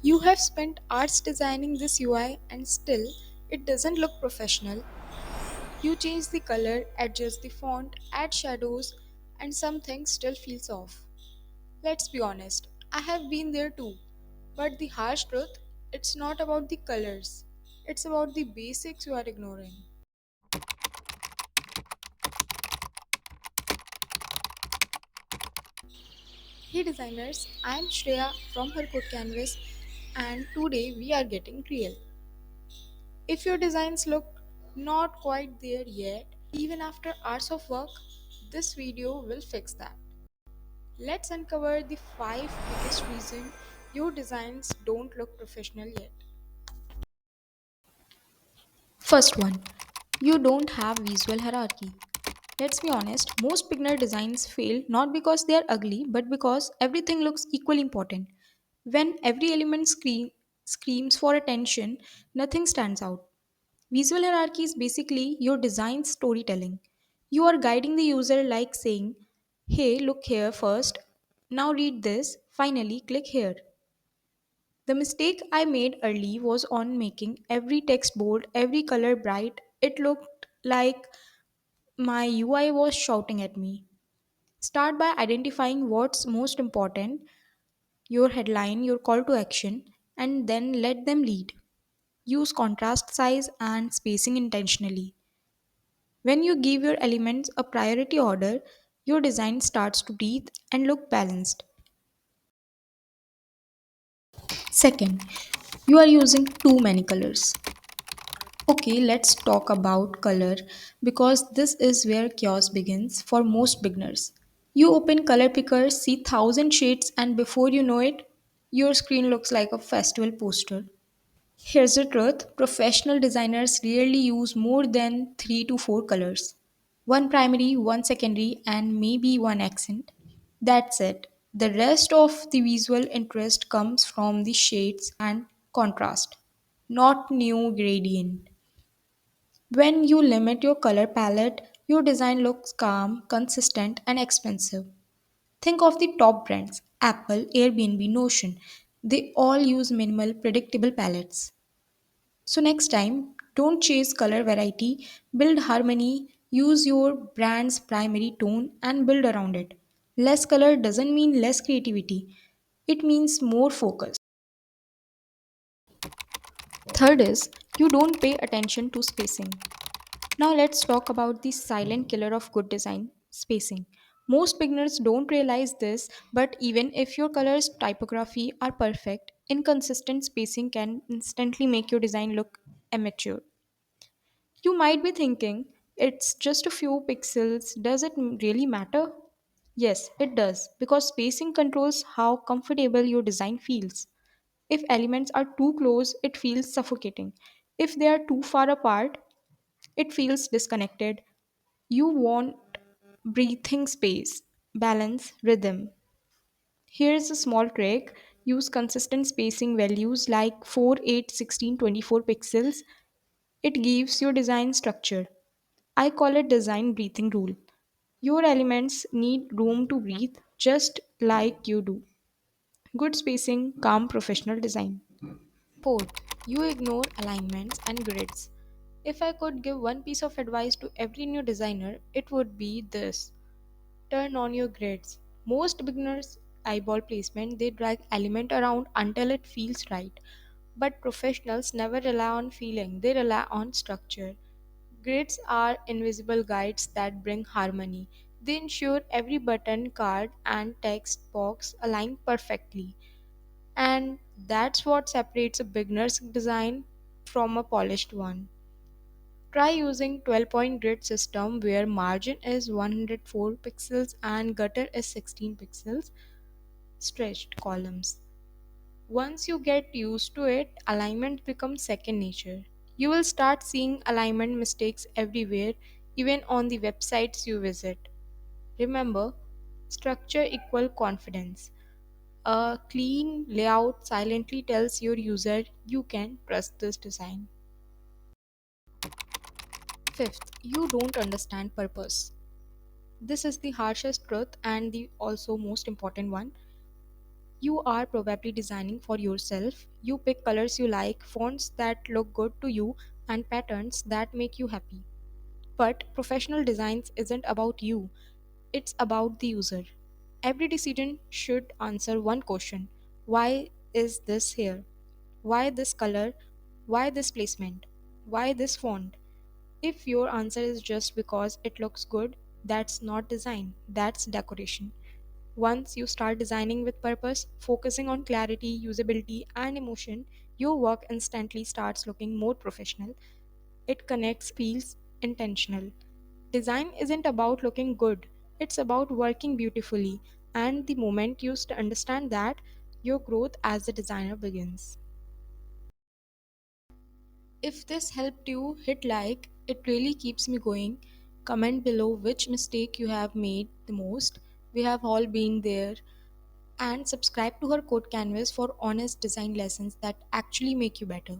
You have spent hours designing this UI and still it doesn't look professional. You change the color, adjust the font, add shadows, and something still feels off. Let's be honest, I have been there too. But the harsh truth, it's not about the colors. It's about the basics you are ignoring. Hey designers, I am Shreya from HerCodeCanvas and today we are getting real. If your designs look not quite there yet, even after hours of work, this video will fix that. Let's uncover the 5 biggest reasons your designs don't look professional yet. First one, you don't have visual hierarchy. Let's be honest, most beginner designs fail not because they are ugly, but because everything looks equally important. When every element screams for attention, nothing stands out. Visual hierarchy is basically your design storytelling. You are guiding the user like saying, hey, look here first, now read this, finally click here. The mistake I made early was on making every text bold, every color bright. It looked like my UI was shouting at me. Start by identifying what's most important, your headline, your call to action, and then let them lead. Use contrast size and spacing intentionally. When you give your elements a priority order, your design starts to breathe and look balanced. Second, you are using too many colors. Okay, let's talk about color because this is where chaos begins for most beginners. You open color picker, see 1,000 shades, and before you know it, your screen looks like a festival poster. Here's the truth, professional designers rarely use more than 3 to 4 colors. One primary, one secondary, and maybe one accent. That's it. The rest of the visual interest comes from the shades and contrast, not new gradient. When you limit your color palette, your design looks calm, consistent, and expensive. Think of the top brands Apple, Airbnb, Notion. They all use minimal, predictable palettes. So, next time, don't chase color variety, build harmony, use your brand's primary tone, and build around it. Less color doesn't mean less creativity, it means more focus. Third is, you don't pay attention to spacing. Now let's talk about the silent killer of good design, spacing. Most beginners don't realize this, but even if your colors typography are perfect, inconsistent spacing can instantly make your design look amateur. You might be thinking, it's just a few pixels, does it really matter? Yes, it does, because spacing controls how comfortable your design feels. If elements are too close, it feels suffocating. If they are too far apart, it feels disconnected. You want breathing space, balance, rhythm. Here's a small trick. Use consistent spacing values like 4, 8, 16, 24 pixels. It gives your design structure. I call it design breathing rule. Your elements need room to breathe just like you do. Good spacing, calm professional design. Fourth, you ignore alignments and grids. If I could give one piece of advice to every new designer, it would be this. Turn on your grids. Most beginners eyeball placement, they drag element around until it feels right. But professionals never rely on feeling, they rely on structure. Grids are invisible guides that bring harmony. They ensure every button, card, and text box align perfectly. And that's what separates a beginner's design from a polished one. Try using 12-point grid system where margin is 104 pixels and gutter is 16 pixels, stretched columns. Once you get used to it, alignment becomes second nature. You will start seeing alignment mistakes everywhere, even on the websites you visit. Remember, structure equal confidence. A clean layout silently tells your user you can trust this design. Fifth, you don't understand purpose. This is the harshest truth and the also most important one. you are probably designing for yourself. You pick colors you like, fonts that look good to you, and patterns that make you happy. But professional designs isn't about you, it's about the user. Every decision should answer one question: why is this here? Why this color? Why this placement? Why this font? If your answer is just because it looks good, that's not design, that's decoration. Once you start designing with purpose, focusing on clarity, usability, and emotion, your work instantly starts looking more professional. It connects, feels intentional. Design isn't about looking good, it's about working beautifully. And the moment you understand that, your growth as a designer begins. If this helped you, hit like, it really keeps me going. Comment below which mistake you have made the most. We have all been there. And subscribe to her code canvas for honest design lessons that actually make you better.